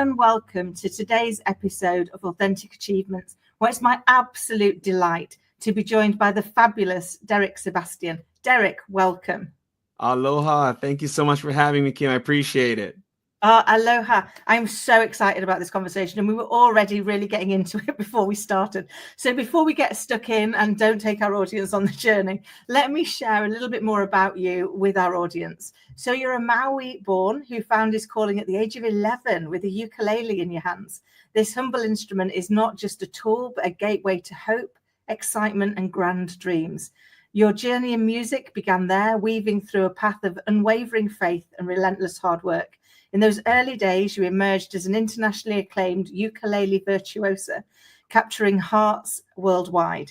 and welcome to today's episode of Authentic Achievements, where it's my absolute delight to be joined by the fabulous Derick Sebastian. Derick, welcome. Aloha. Thank you so much for having me, Kim. I appreciate it. Aloha. I'm so excited about this conversation, and we were already really getting into it before we started. So before we get stuck in and don't take our audience on the journey, let me share a little bit more about you with our audience. So you're a Maui-born who found his calling at the age of 11 with a ukulele in your hands. This humble instrument is not just a tool, but a gateway to hope, excitement, and grand dreams. Your journey in music began there, weaving through a path of unwavering faith and relentless hard work. In those early days, you emerged as an internationally acclaimed ukulele virtuoso, capturing hearts worldwide.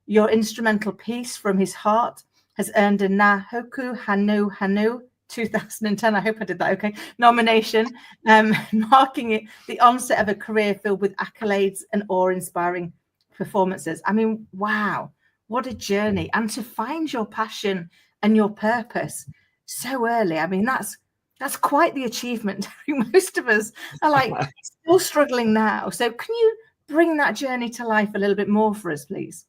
Your instrumental piece, From His Heart, has earned a Na Hoku Hanohano 2010, I hope I did that okay, nomination, marking it the onset of a career filled with accolades and awe-inspiring performances. I mean, wow, what a journey. And to find your passion and your purpose so early, I mean, that's quite the achievement. Most of us are like still struggling now. So can you bring that journey to life a little bit more for us, please?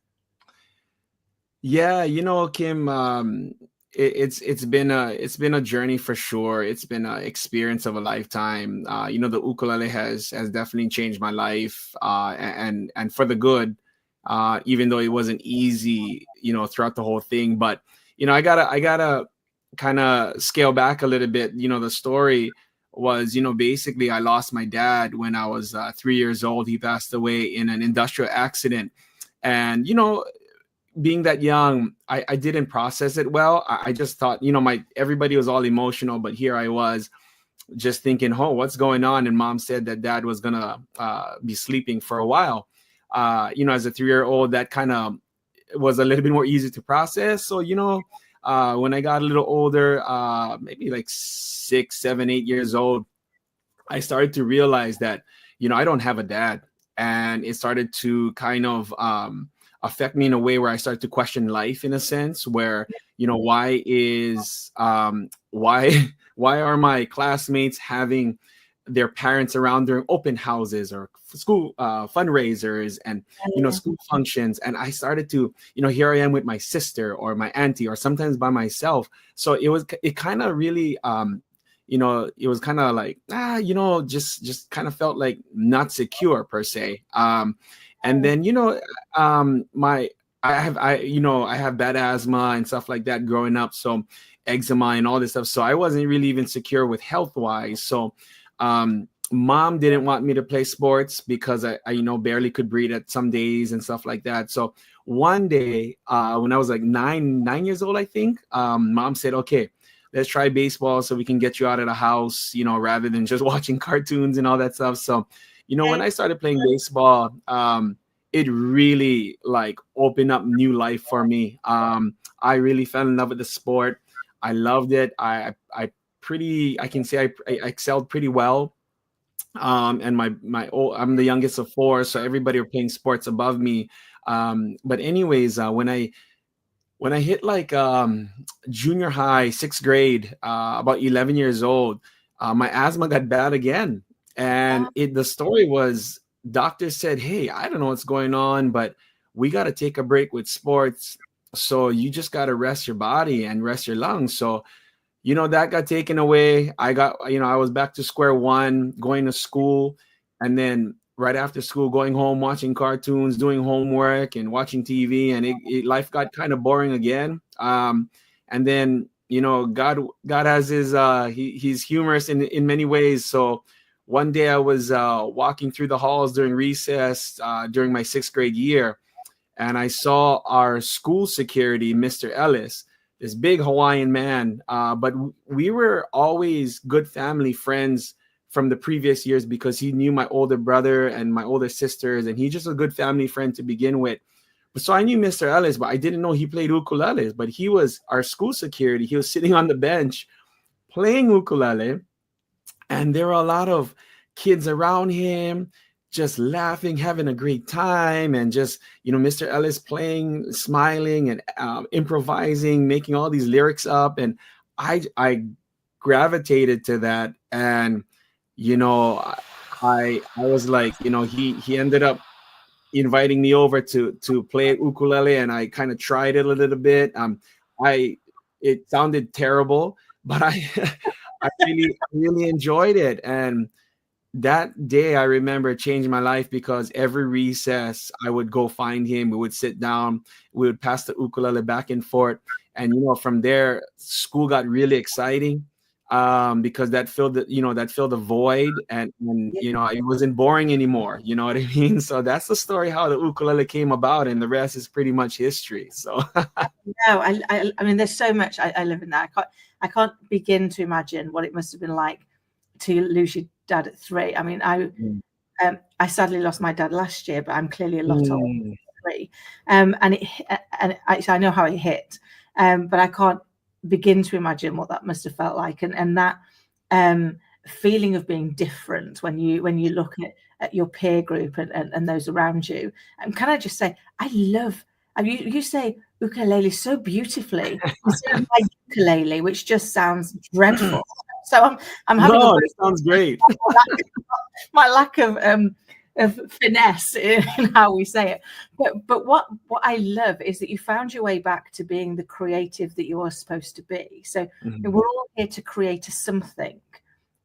Yeah, Kim, it's been a journey for sure. It's been an experience of a lifetime. The ukulele has definitely changed my life, and for the good. Even though it wasn't easy, throughout the whole thing. But I gotta kind of scale back a little bit. The story was, basically I lost my dad when I was 3 years old. He passed away in an industrial accident. And, being that young, I didn't process it well. I just thought, everybody was all emotional, but here I was just thinking, oh, what's going on? And mom said that dad was gonna be sleeping for a while. As a 3-year-old, that kind of was a little bit more easy to process. So, when I got a little older, maybe like 6, 7, 8 years old, I started to realize that, I don't have a dad. And it started to kind of affect me in a way where I started to question life, in a sense where, why are my classmates having their parents around during open houses or school fundraisers and school functions, and I started to here I am with my sister or my auntie or sometimes by myself. So it kind of really it was kind of like just kind of felt like not secure per se. And then I have bad asthma and stuff like that growing up, so eczema and all this stuff. So I wasn't really even secure with health wise. So mom didn't want me to play sports because I barely could breathe at some days and stuff like that. So one day when I was like 9 years old, I think, mom said, okay, let's try baseball so we can get you out of the house, rather than just watching cartoons and all that stuff. So, when I started playing baseball, it really like opened up new life for me. I really fell in love with the sport. I loved it. I can say I excelled pretty well. And I'm the youngest of 4, so everybody were playing sports above me. But anyways, when I hit like junior high, 6th grade, about 11 years old, my asthma got bad again. And the story was, doctors said, hey, I don't know what's going on, but we got to take a break with sports. So you just got to rest your body and rest your lungs. So that got taken away. I was back to square one, going to school, and then right after school, going home, watching cartoons, doing homework and watching TV, and life got kind of boring again. And then, God has he's humorous in many ways. So one day I was walking through the halls during recess during my 6th grade year, and I saw our school security, Mr. Ellis, this big Hawaiian man, but we were always good family friends from the previous years because he knew my older brother and my older sisters, and he's just a good family friend to begin with. So I knew Mr. Ellis, but I didn't know he played ukulele. But he was our school security. He was sitting on the bench playing ukulele, and there were a lot of kids around him just laughing, having a great time, and just, Mr. Ellis playing, smiling, and improvising, making all these lyrics up. And I gravitated to that. And, I was like, he ended up inviting me over to play ukulele, and I kind of tried it a little bit. I It sounded terrible, but I I really enjoyed it. And that day I remember changed my life, because every recess I would go find him. We would sit down, we would pass the ukulele back and forth. And from there, school got really exciting, because that filled the void, and it wasn't boring anymore. You know what I mean? So that's the story how the ukulele came about, and the rest is pretty much history. So No, I mean, there's so much. I live in that. I can't begin to imagine what it must have been like to lose your dad at 3. I mean, I sadly lost my dad last year, but I'm clearly a lot older than 3. And I know how it hit, but I can't begin to imagine what that must have felt like, and that feeling of being different when you look at your peer group and those around you. And can I just say, I love. You say ukulele so beautifully instead of my ukulele, which just sounds dreadful. So I'm having it sounds great. my lack of finesse in how we say it. But what I love is that you found your way back to being the creative that you are supposed to be. So we're all here to create a something.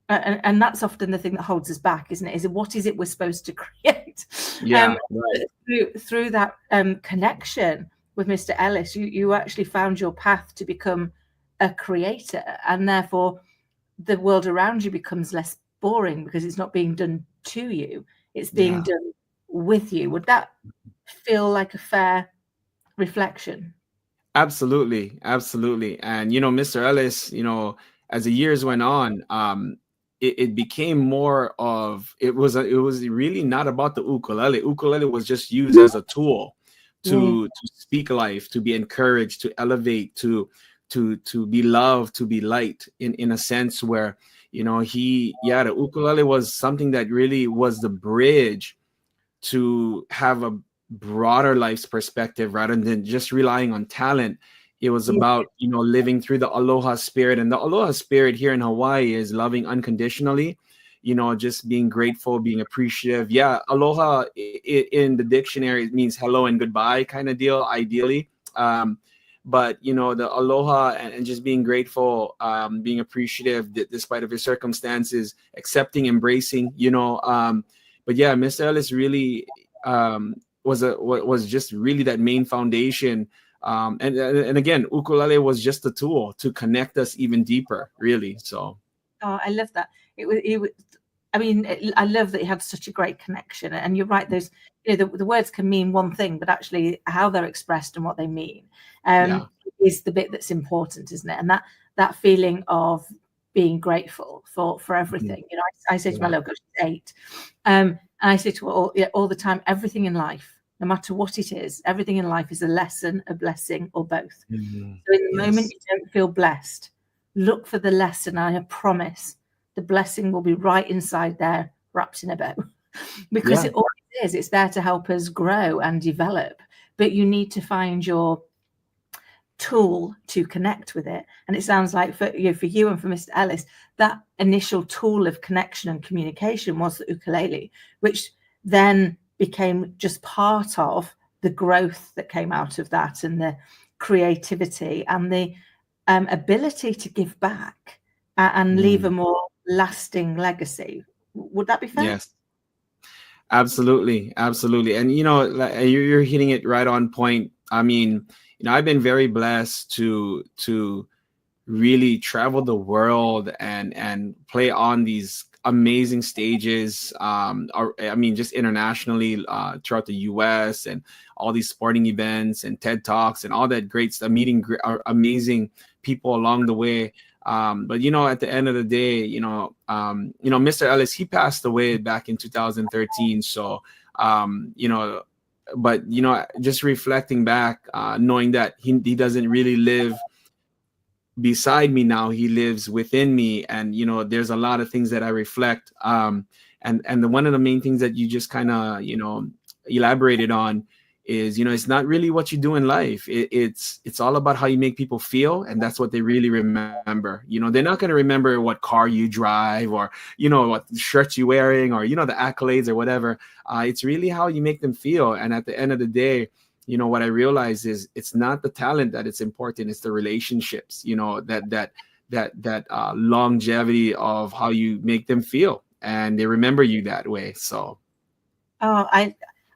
And that's often the thing that holds us back, isn't it? Is what is it we're supposed to create? Yeah, right. Through that connection with Mr. Ellis, you actually found your path to become a creator, and therefore the world around you becomes less boring because it's not being done to you, it's being done with you. Would that feel like a fair reflection? Absolutely. And Mr. Ellis, as the years went on, it became more of, it was really not about the ukulele. Ukulele was just used as a tool to speak life, to be encouraged, to elevate, to be loved, to be light, in a sense where the ukulele was something that really was the bridge to have a broader life's perspective rather than just relying on talent. It was about living through the Aloha Spirit, and the Aloha Spirit here in Hawaii is loving unconditionally, just being grateful, being appreciative. Aloha in the dictionary means hello and goodbye kind of deal, ideally. But the aloha and just being grateful, being appreciative despite of your circumstances, accepting, embracing, but Mr. Ellis really was just really that main foundation. And again, ukulele was just a tool to connect us even deeper, really. So I love that. It was I mean, I love that you had such a great connection. And you're right, there's the words can mean one thing, but actually how they're expressed and what they mean is the bit that's important, isn't it? And that feeling of being grateful for everything. I say to my little girl, she's 8, and I say to her all the time, everything in life, no matter what it is, everything in life is a lesson, a blessing, or both. So in the moment you don't feel blessed, look for the lesson. I promise the blessing will be right inside there, wrapped in a bow, because it always is. It's there to help us grow and develop, but you need to find your tool to connect with it. And it sounds like for you and for Mr. Ellis, that initial tool of connection and communication was the ukulele, which then became just part of the growth that came out of that, and the creativity and the ability to give back and leave a more lasting legacy. Would that be fair? Yes, absolutely. And you're hitting it right on point. I mean, I've been very blessed to really travel the world and play on these amazing stages. Just internationally, throughout the US, and all these sporting events and TED Talks and all that great stuff, meeting amazing people along the way. But at the end of the day, Mr. Ellis, he passed away back in 2013. So, but just reflecting back, knowing that he doesn't really live beside me now, he lives within me, and there's a lot of things that I reflect. And one of the main things that you just kind of elaborated on is, it's not really what you do in life. It's all about how you make people feel, and that's what they really remember. They're not going to remember what car you drive, or what shirt you're wearing, or the accolades or whatever. It's really how you make them feel. And at the end of the day, what I realize is it's not the talent that it's important, it's the relationships, that longevity of how you make them feel, and they remember you that way. So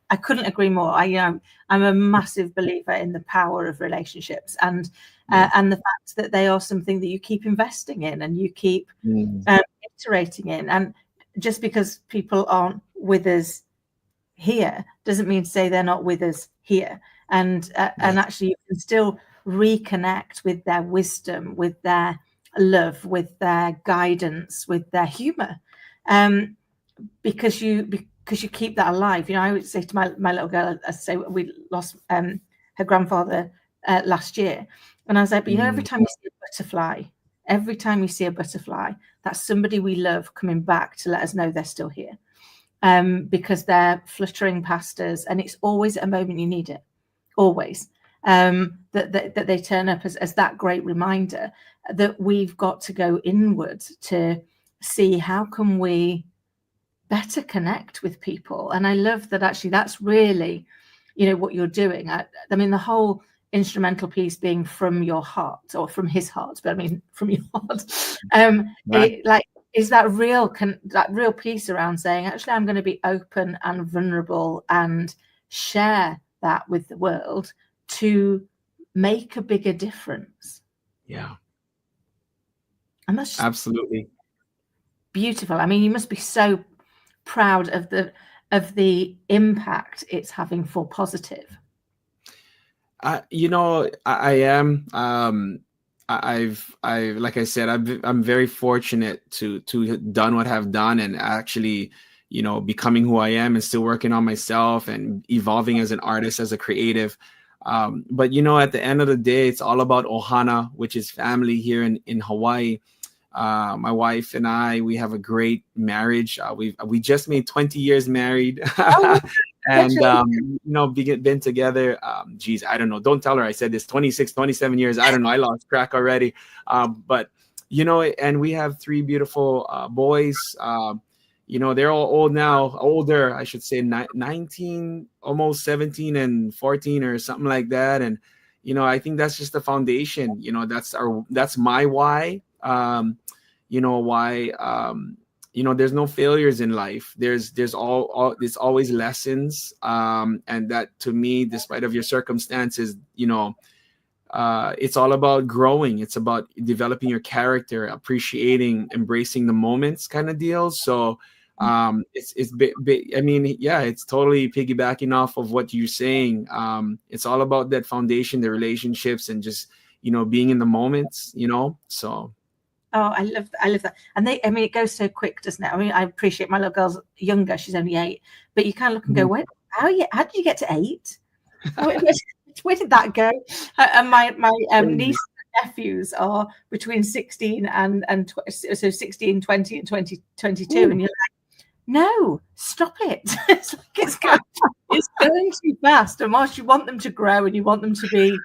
I couldn't agree more. I'm a massive believer in the power of relationships, and the fact that they are something that you keep investing in and you keep iterating in. And just because people aren't with us here doesn't mean to say they're not with us here. And actually, you can still reconnect with their wisdom, with their love, with their guidance, with their humor, because you keep that alive. I would say to my little girl, I say we lost her grandfather last year, and I was like, but every time you see a butterfly, that's somebody we love coming back to let us know they're still here, because they're fluttering past us, and it's always at a moment you need it, always, that they turn up as that great reminder that we've got to go inward to see how can we better connect with people. And I love that actually that's really, what you're doing. I mean, the whole instrumental piece being from your heart, or from his heart, but I mean from your heart, is that real piece around saying, actually, I'm going to be open and vulnerable and share that with the world to make a bigger difference. Yeah. And that's absolutely beautiful. I mean, you must be so proud of the impact it's having for positive. I am. I've like I said, I'm very fortunate to have done what I've done, and actually, becoming who I am, and still working on myself and evolving as an artist, as a creative. But at the end of the day, it's all about ohana, which is family here in Hawaii. My wife and I, we have a great marriage. We just made 20 years married. And been together, I don't know, don't tell her I said this, 26, 27 years, I don't know, I lost track already. But and we have 3 beautiful boys. They're all old now, older, I should say, 19, almost 17 and 14 or something like that. And I think that's just the foundation. That's my why. There's no failures in life. There's always lessons. And that, to me, despite of your circumstances, it's all about growing. It's about developing your character, appreciating, embracing the moments, kind of deal. So it's it's totally piggybacking off of what you're saying. It's all about that foundation, the relationships, and just being in the moments. So. Oh, I love that. And it goes so quick, doesn't it? I mean, I appreciate my little girl's younger; she's only 8, but you kind of look and go, how did you get to 8? Where did that go? And my nieces and nephews are between 16 and 16, 20, and 22, and you're like, no, stop it. It's like it's going too fast. And whilst you want them to grow and you want them to be,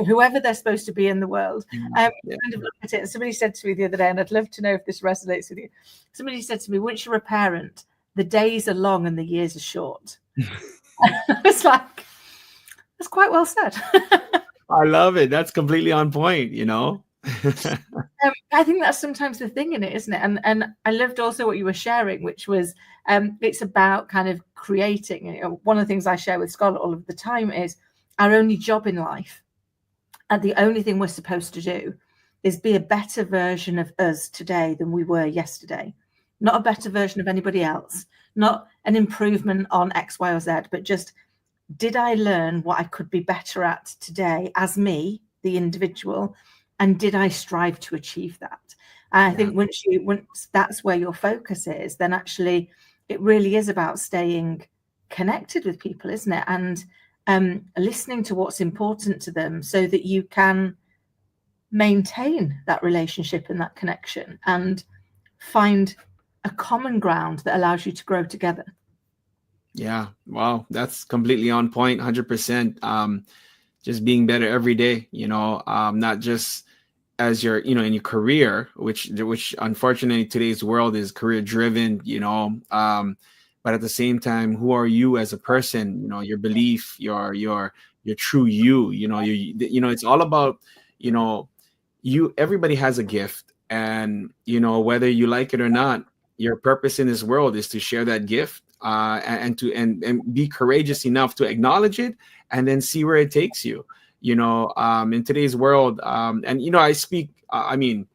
whoever they're supposed to be in the world, kind of look at it. And somebody said to me the other day, and I'd love to know if this resonates with you. Somebody said to me, once you're a parent, the days are long and the years are short. I was like, that's quite well said. I love it. That's completely on point, I think that's sometimes the thing in it, isn't it? And I loved also what you were sharing, which was it's about kind of creating. One of the things I share with Scarlett all of the time is our only job in life, and the only thing we're supposed to do, is be a better version of us today than we were yesterday. Not a better version of anybody else, not an improvement on X, Y, or Z, but just, did I learn what I could be better at today as me, the individual, and did I strive to achieve that? And I think once that's where your focus is, then actually it really is about staying connected with people, isn't it? And listening to what's important to them so that you can maintain that relationship and that connection and find a common ground that allows you to grow together. Yeah. Wow. That's completely on point. 100%. Just being better every day, not just as your, in your career, which unfortunately today's world is career driven, but at the same time, who are you as a person? Your belief, your true you, it's all about, you know, everybody has a gift, and whether you like it or not, your purpose in this world is to share that gift, and be courageous enough to acknowledge it, and then see where it takes you. In today's world, and I speak, on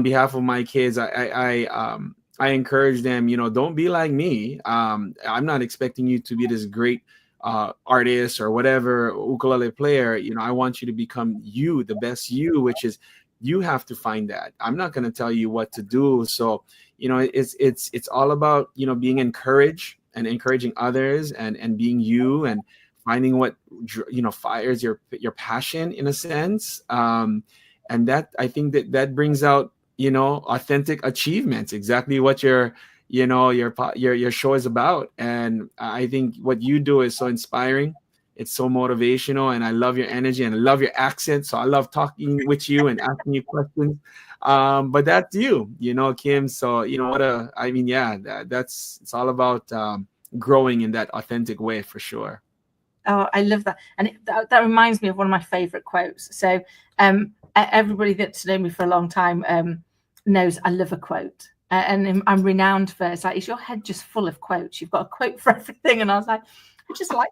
behalf of my kids, I encourage them, don't be like me. I'm not expecting you to be this great artist or whatever, ukulele player. I want you to become you, the best you, which is, you have to find that. I'm not going to tell you what to do. So, it's all about, being encouraged and encouraging others, and being you, and finding what, fires your passion, in a sense. And that, I think that brings out, authentic achievements, exactly what your show is about. And I think what you do is so inspiring. It's so motivational, and I love your energy, and I love your accent. So I love talking with you and asking you questions. But that's you, Kim. So yeah, it's all about growing in that authentic way, for sure. Oh, I love that. And that reminds me of one of my favorite quotes. So everybody that's known me for a long time knows I love a quote. And I'm renowned for, it's like, is your head just full of quotes? You've got a quote for everything. And I was like, I just like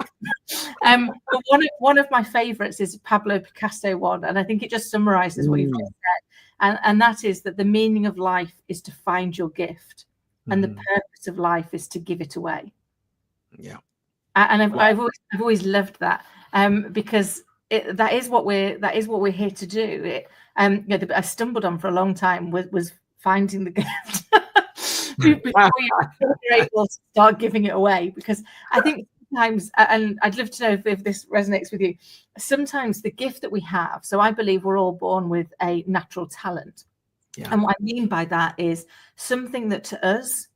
but one of my favorites is Pablo Picasso one. And I think it just summarizes what you've just said. And that is that the meaning of life is to find your gift. And the purpose of life is to give it away. Yeah. And I've always loved that, because that is what we're here to do. I stumbled on for a long time was finding the gift before you're able to start giving it away. Because I think sometimes, and I'd love to know if this resonates with you, sometimes the gift that we have. So I believe we're all born with a natural talent, and what I mean by that is something that to us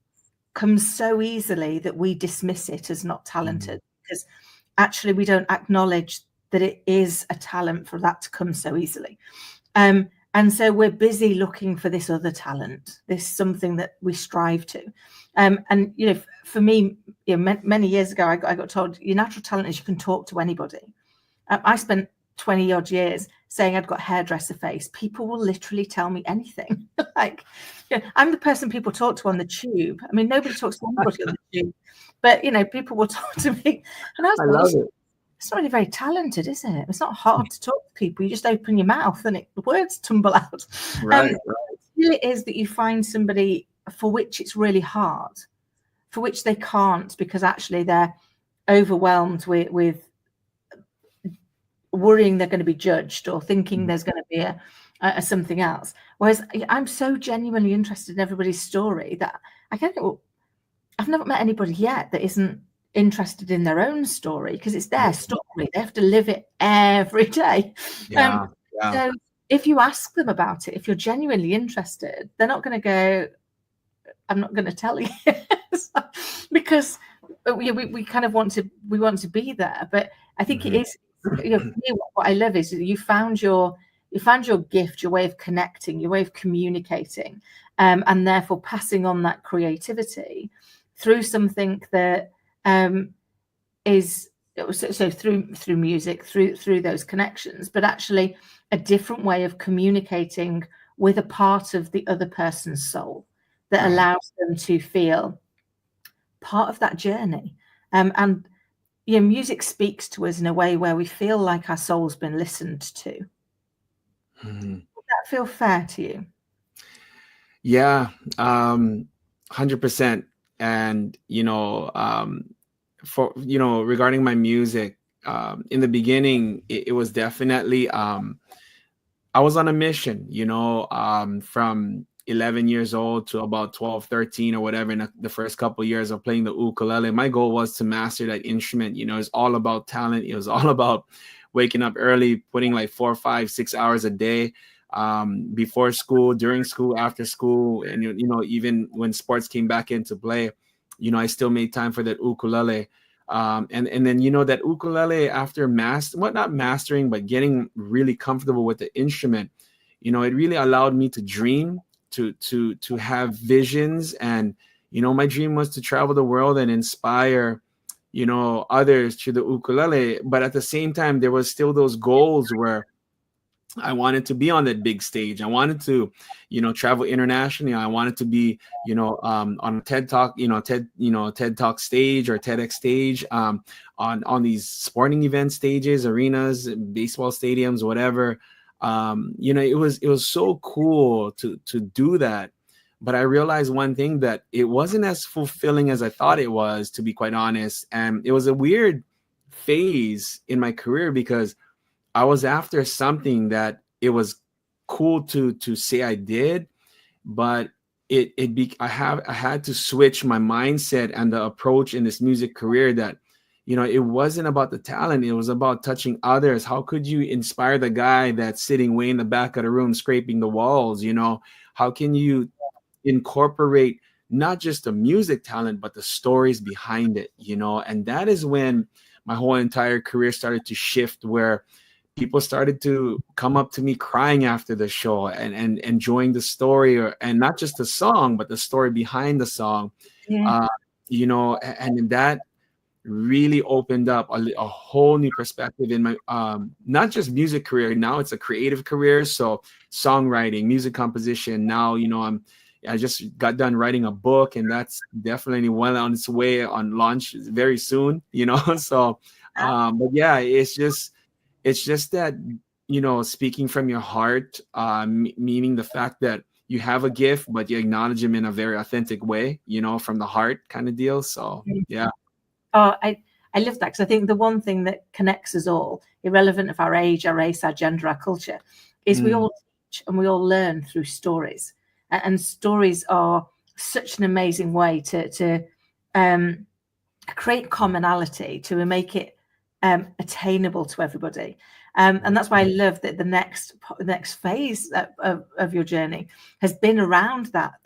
comes so easily that we dismiss it as not talented, because actually we don't acknowledge that it is a talent for that to come so easily. And so we're busy looking for this other talent, this something that we strive to. And for me, many years ago, I got told your natural talent is you can talk to anybody. I spent 20 odd years saying I'd got hairdresser face. People will literally tell me anything. Like, I'm the person people talk to on the tube. I mean, nobody talks to anybody on the tube, but people will talk to me. And I love it. It's not really very talented, is it? It's not hard to talk to people. You just open your mouth and the words tumble out. Right. It is that you find somebody for which it's really hard, for which they can't, because actually they're overwhelmed with worrying they're going to be judged, or thinking there's going to be a something else. Whereas I'm so genuinely interested in everybody's story that I've never met anybody yet that isn't interested in their own story, because it's their story. They have to live it every day. So if you ask them about it, if you're genuinely interested, they're not going to go, I'm not going to tell you, because we kind of want to be there. But I think it is, what I love is that you found your gift, your way of connecting, your way of communicating, and therefore passing on that creativity through something that is so through music, through those connections, but actually a different way of communicating with a part of the other person's soul that allows them to feel part of that journey. And music speaks to us in a way where we feel like our soul's been listened to. Would that feel fair to you? Yeah, 100%. And for regarding my music, in the beginning, it was definitely I was on a mission, from 11 years old to about 12, 13 or whatever. In the first couple of years of playing the ukulele, my goal was to master that instrument. It's all about talent. It was all about waking up early, putting like 4, 5, 6 hours a day, before school, during school, after school, and even when sports came back into play. I still made time for that ukulele. And then, that ukulele, after not mastering, but getting really comfortable with the instrument, it really allowed me to dream, to have visions. And, my dream was to travel the world and inspire, others through the ukulele. But at the same time, there was still those goals where I wanted to be on that big stage. I wanted to, travel internationally. I wanted to be, on a TED Talk, TED Talk stage or TEDx stage, on these sporting event stages, arenas, baseball stadiums, whatever. It was so cool to do that. But I realized one thing, that it wasn't as fulfilling as I thought it was, to be quite honest. And it was a weird phase in my career, because I was after something that it was cool to say I did, but I had to switch my mindset and the approach in this music career, that it wasn't about the talent, it was about touching others. How could you inspire the guy that's sitting way in the back of the room scraping the walls? How can you incorporate not just the music talent, but the stories behind it? And that is when my whole entire career started to shift, where people started to come up to me crying after the show and enjoying the story, and not just the song, but the story behind the song. Yeah. And that really opened up a whole new perspective in my, not just music career. Now it's a creative career. So songwriting, music composition. Now, I just got done writing a book, and that's definitely well on its way on launch very soon, so, but yeah, it's just that, speaking from your heart, meaning the fact that you have a gift, but you acknowledge him in a very authentic way, from the heart kind of deal. So, yeah. Oh, I love that, because I think the one thing that connects us all, irrelevant of our age, our race, our gender, our culture, is we all teach and we all learn through stories. And stories are such an amazing way to create commonality, to make it attainable to everybody. And that's why I love that the next phase of your journey has been around that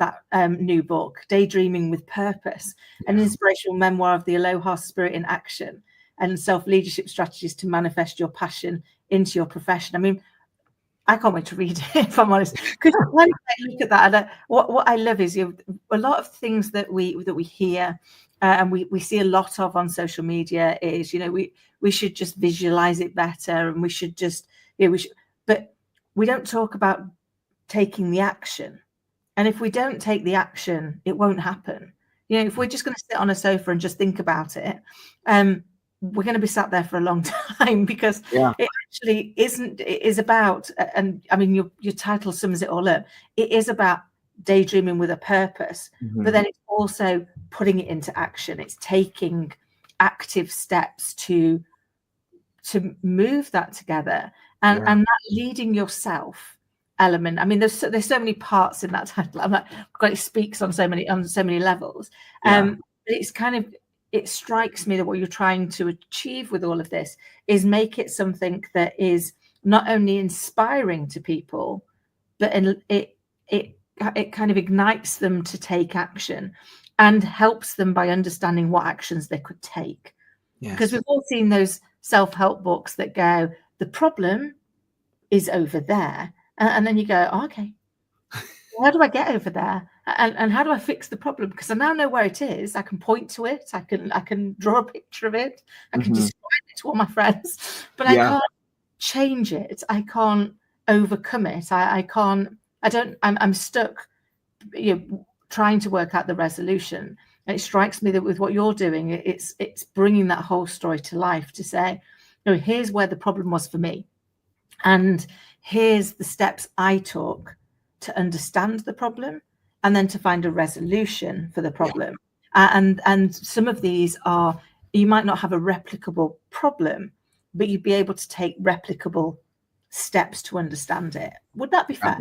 new book, Daydreaming with Purpose, an inspirational memoir of the Aloha Spirit in action and self-leadership strategies to manifest your passion into your profession. I mean, I can't wait to read it, if I'm honest, because when I look at that, and what I love is a lot of things that we hear and we see a lot of on social media is, we should just visualize it better, and we should just, but we don't talk about taking the action. And if we don't take the action, it won't happen. If we're just going to sit on a sofa and just think about it, we're going to be sat there for a long time, because it actually isn't. It is about, and I mean, your title sums it all up. It is about daydreaming with a purpose, but then it's also putting it into action. It's taking active steps to move that together, and that leading yourself element. I mean, there's so many parts in that title. I'm like, God, it speaks on so many levels. It's kind of, it strikes me that what you're trying to achieve with all of this is make it something that is not only inspiring to people, but it kind of ignites them to take action and helps them by understanding what actions they could take. Because we've all seen those self-help books that go, the problem is over there. And then you go, oh, okay, how do I get over there? And how do I fix the problem? Because I now know where it is. I can point to it. I can draw a picture of it. I can describe it to all my friends, but I can't change it. I can't overcome it. I'm stuck, trying to work out the resolution. And it strikes me that with what you're doing, it's bringing that whole story to life, to say, here's where the problem was for me, and here's the steps I took to understand the problem, and then to find a resolution for the problem. And some of these are, you might not have a replicable problem, but you'd be able to take replicable steps to understand it. Would that be fair?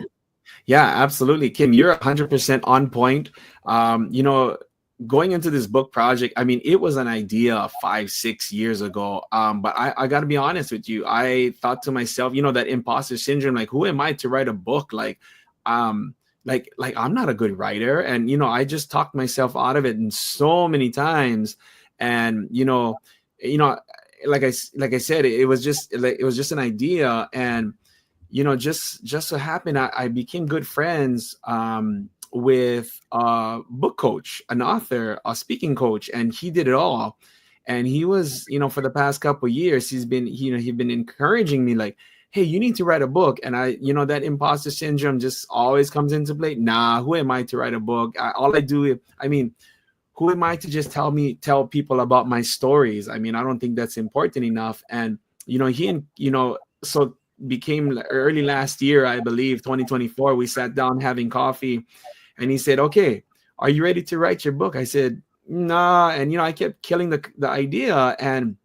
Yeah, absolutely. Kim, you're 100% on point. Going into this book project, I mean, it was an idea 5-6 years ago. But I got to be honest with you. I thought to myself, that imposter syndrome, like, who am I to write a book? Like, like I'm not a good writer. And, I just talked myself out of it in so many times. And, you know, like I said, it was just an idea. And, just so happened I became good friends with a book coach, an author, a speaking coach, and he did it all. And he was, for the past couple of years, he's been encouraging me, like, hey, you need to write a book. And I, that imposter syndrome just always comes into play. Nah, who am I to write a book? Who am I to just tell people about my stories? I don't think that's important enough. And, so became early last year, I believe 2024, we sat down having coffee, and he said, okay, are you ready to write your book? I said, nah. And, I kept killing the idea. And,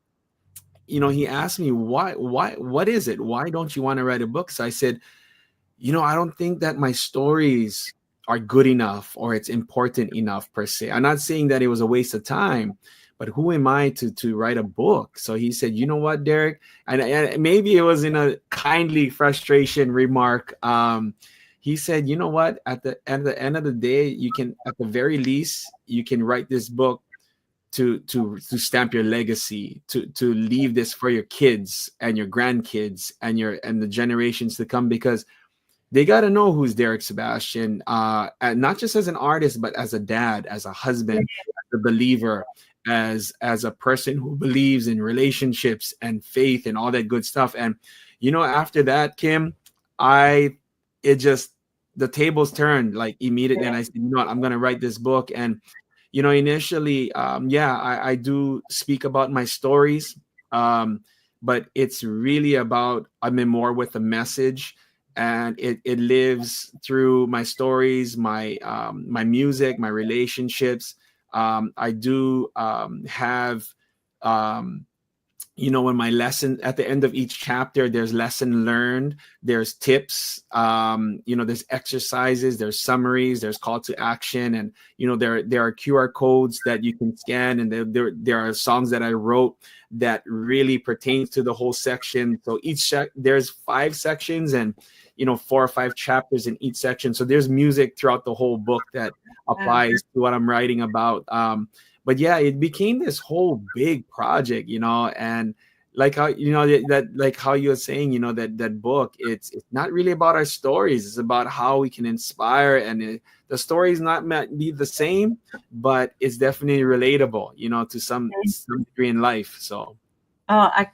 he asked me, what is it? Why don't you want to write a book? So I said, I don't think that my stories are good enough or it's important enough per se. I'm not saying that it was a waste of time, but who am I to write a book? So he said, you know what, Derick? And maybe it was in a kindly frustration remark. He said, you know what, at the end of the day, you can, at the very least, you can write this book to stamp your legacy, to leave this for your kids and your grandkids and the generations to come, because they got to know who's Derick Sebastian, and not just as an artist, but as a dad, as a husband, as a believer, as a person who believes in relationships and faith and all that good stuff. And, after that, Kim, the tables turned like immediately. And I said, you know what, I'm going to write this book. And, initially, I do speak about my stories, but it's really about a memoir with a message. And it lives through my stories, my music, my relationships. I do have, when my lesson at the end of each chapter, there's lesson learned, there's tips, there's exercises, there's summaries, there's call to action, and there are QR codes that you can scan, and there are songs that I wrote that really pertains to the whole section. So there's 5 sections, and 4 or 5 chapters in each section. So there's music throughout the whole book that applies to what I'm writing about. But yeah, it became this whole big project, and like how, like how you were saying, that book, it's not really about our stories. It's about how we can inspire, and the stories not might be the same, but it's definitely relatable, to some degree in life. So, I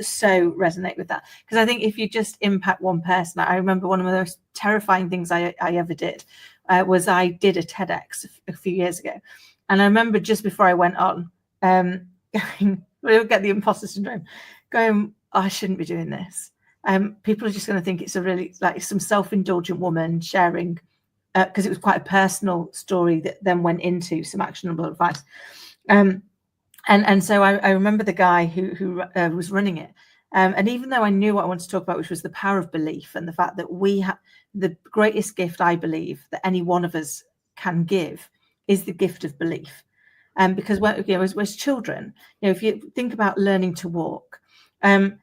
so resonate with that, because I think if you just impact one person, I remember one of the most terrifying things I ever did was I did a TEDx a few years ago. And I remember just before I went on, going, we'll get the imposter syndrome, going, oh, I shouldn't be doing this. People are just going to think it's a really, like, some self-indulgent woman sharing, because it was quite a personal story that then went into some actionable advice. And so I remember the guy who was running it. And even though I knew what I wanted to talk about, which was the power of belief and the fact that we have the greatest gift, I believe, that any one of us can give is the gift of belief. Because as children, if you think about learning to walk, it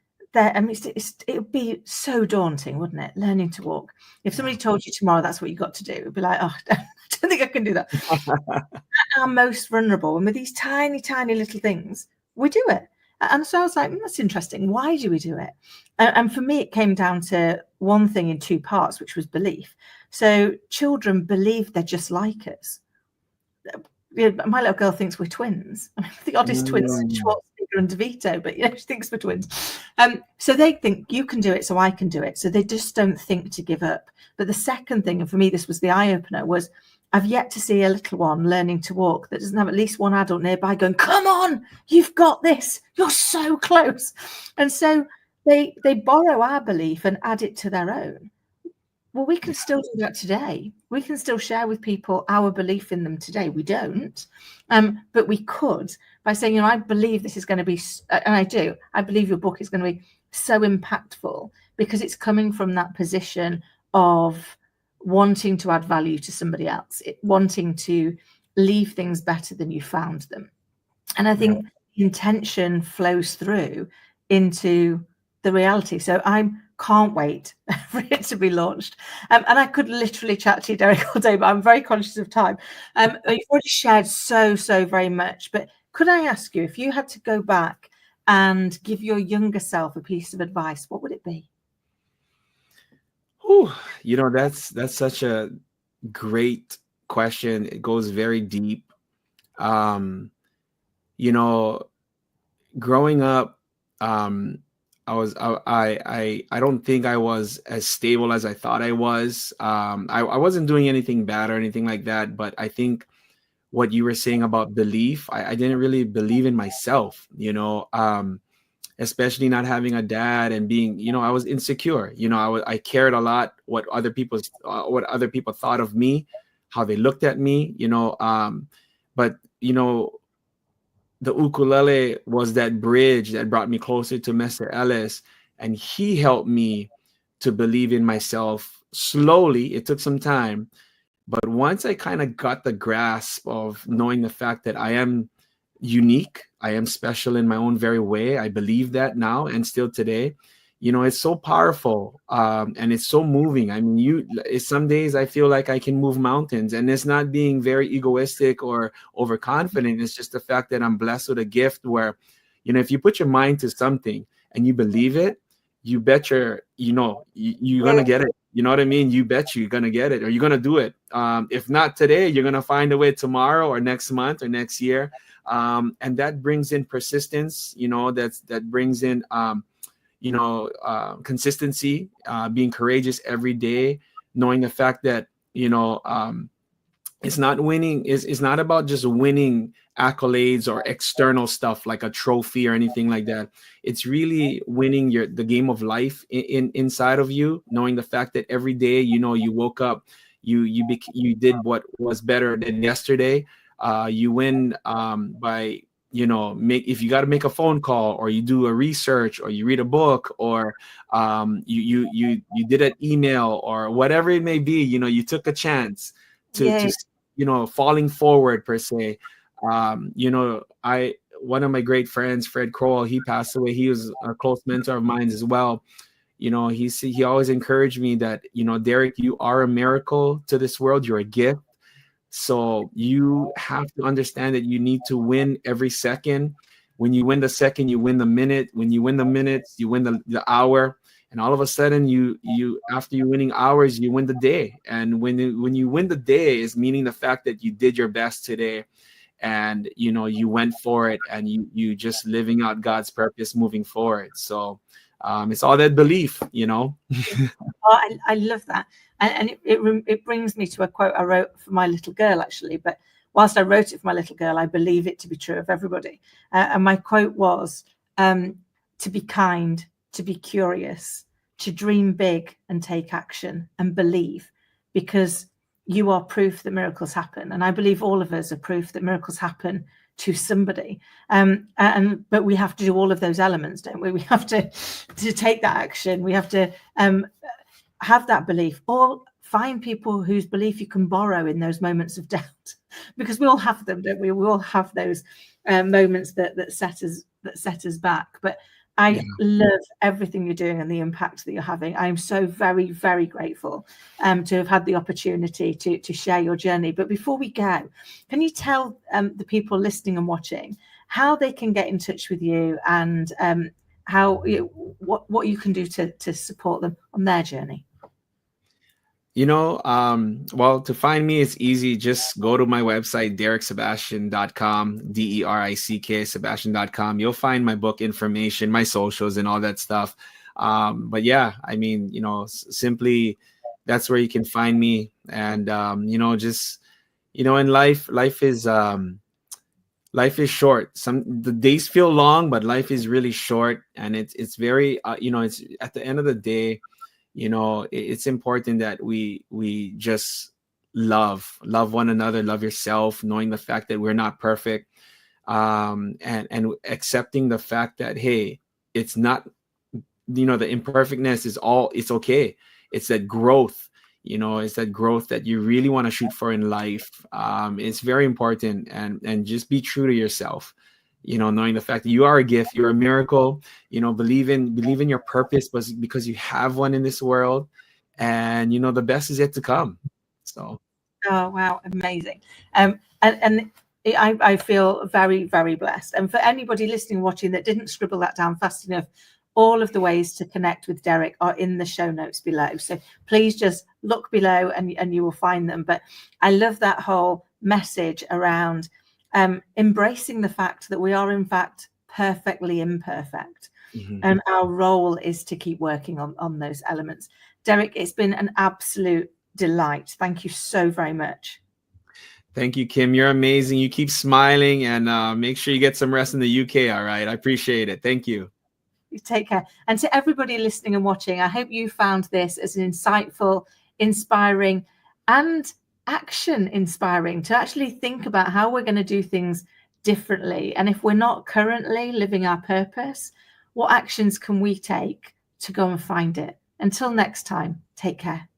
would be so daunting, wouldn't it? Learning to walk. If somebody told you tomorrow that's what you got to do, it would be like, oh, I don't think I can do that. At our most vulnerable, and with these tiny, tiny little things, we do it. And so I was like, that's interesting. Why do we do it? And for me, it came down to one thing in 2 parts, which was belief. So children believe they're just like us. My little girl thinks we're twins. The oddest twins, Schwarzenegger and DeVito, but she thinks we're twins. So they think you can do it, so I can do it. So they just don't think to give up. But the second thing, and for me, this was the eye-opener, was I've yet to see a little one learning to walk that doesn't have at least one adult nearby going, come on, you've got this. You're so close. And so they borrow our belief and add it to their own. Well, we can still do that today. We can still share with people our belief in them today. We don't, but we could by saying, I believe this is going to be, and I do, I believe your book is going to be so impactful because it's coming from that position of wanting to add value to somebody else, wanting to leave things better than you found them. And I think intention flows through into the reality. So I'm can't wait for it to be launched. And I could literally chat to you, Derick, all day, but I'm very conscious of time. You've already shared so very much, but could I ask you, if you had to go back and give your younger self a piece of advice, what would it be? Whew, that's such a great question. It goes very deep. Um, you know, growing up, I don't think I was as stable as I thought I was. I wasn't doing anything bad or anything like that, but I think what you were saying about belief, I didn't really believe in myself, especially not having a dad and being, I was insecure. I cared a lot what other people thought of me, how they looked at me, but the ukulele was that bridge that brought me closer to Mr. Ellis, and he helped me to believe in myself slowly. It took some time, but once I kind of got the grasp of knowing the fact that I am unique, I am special in my own very way, I believe that now and still today. It's so powerful, and it's so moving. I mean, some days I feel like I can move mountains, and it's not being very egoistic or overconfident. It's just the fact that I'm blessed with a gift where, if you put your mind to something and you believe it, you bet you're gonna get it. You know what I mean? You bet you're gonna get it, or you're gonna do it. If not today, you're gonna find a way tomorrow or next month or next year. And that brings in persistence. That brings in consistency, being courageous every day, knowing the fact that, it's not winning. It's not about just winning accolades or external stuff like a trophy or anything like that. It's really winning the game of life inside of you, knowing the fact that every day, you woke up, you did what was better than yesterday. You win by if you got to make a phone call, or you do a research, or you read a book, or you did an email, or whatever it may be, you took a chance to falling forward per se. One of my great friends, Fred Crowell, he passed away. He was a close mentor of mine as well. He always encouraged me that, Derick, you are a miracle to this world. You're a gift. So you have to understand that you need to win every second. When you win the second, you win the minute. When you win the minutes, you win the hour. And all of a sudden, you after you winning hours, you win the day. And when you win the day, is meaning the fact that you did your best today, and you went for it, and you just living out God's purpose moving forward. So it's all that belief, Oh, I love that. And it brings me to a quote I wrote for my little girl, actually. But whilst I wrote it for my little girl, I believe it to be true of everybody. And my quote was, to be kind, to be curious, to dream big and take action and believe, because you are proof that miracles happen. And I believe all of us are proof that miracles happen to somebody. But we have to do all of those elements, don't we? We have to take that action. We have to have that belief, or find people whose belief you can borrow in those moments of doubt, because we all have them, don't we? We all have those moments that set us back. But I love everything you're doing and the impact that you're having. I am so very, very grateful to have had the opportunity to share your journey. But before we go, can you tell the people listening and watching how they can get in touch with you, and what you can do to support them on their journey? Well, to find me, it's easy. Just go to my website, dericksebastian.com, DERICK Sebastian.com. You'll find my book information, my socials, and all that stuff. But yeah, I mean, simply that's where you can find me. And, just, in life is short. The days feel long, but life is really short. And it's very, it's at the end of the day, it's important that we just love one another, love yourself, knowing the fact that we're not perfect, and accepting the fact that, hey, it's not, the imperfectness it's okay. It's that growth, it's that growth that you really want to shoot for in life. It's very important, and just be true to yourself. knowing the fact that you are a gift, you're a miracle, believe in your purpose, but because you have one in this world, and the best is yet to come. So. Oh, wow. Amazing. And I feel very, very blessed. And for anybody listening, watching that didn't scribble that down fast enough, all of the ways to connect with Derick are in the show notes below. So please just look below and you will find them. But I love that whole message around embracing the fact that we are, in fact, perfectly imperfect. Mm-hmm. And our role is to keep working on those elements. Derick, it's been an absolute delight. Thank you so very much. Thank you, Kim. You're amazing. You keep smiling, and make sure you get some rest in the UK. All right. I appreciate it. Thank you. You take care. And to everybody listening and watching, I hope you found this as an insightful, inspiring, and action inspiring to actually think about how we're going to do things differently. And if we're not currently living our purpose, what actions can we take to go and find it? Until next time, take care.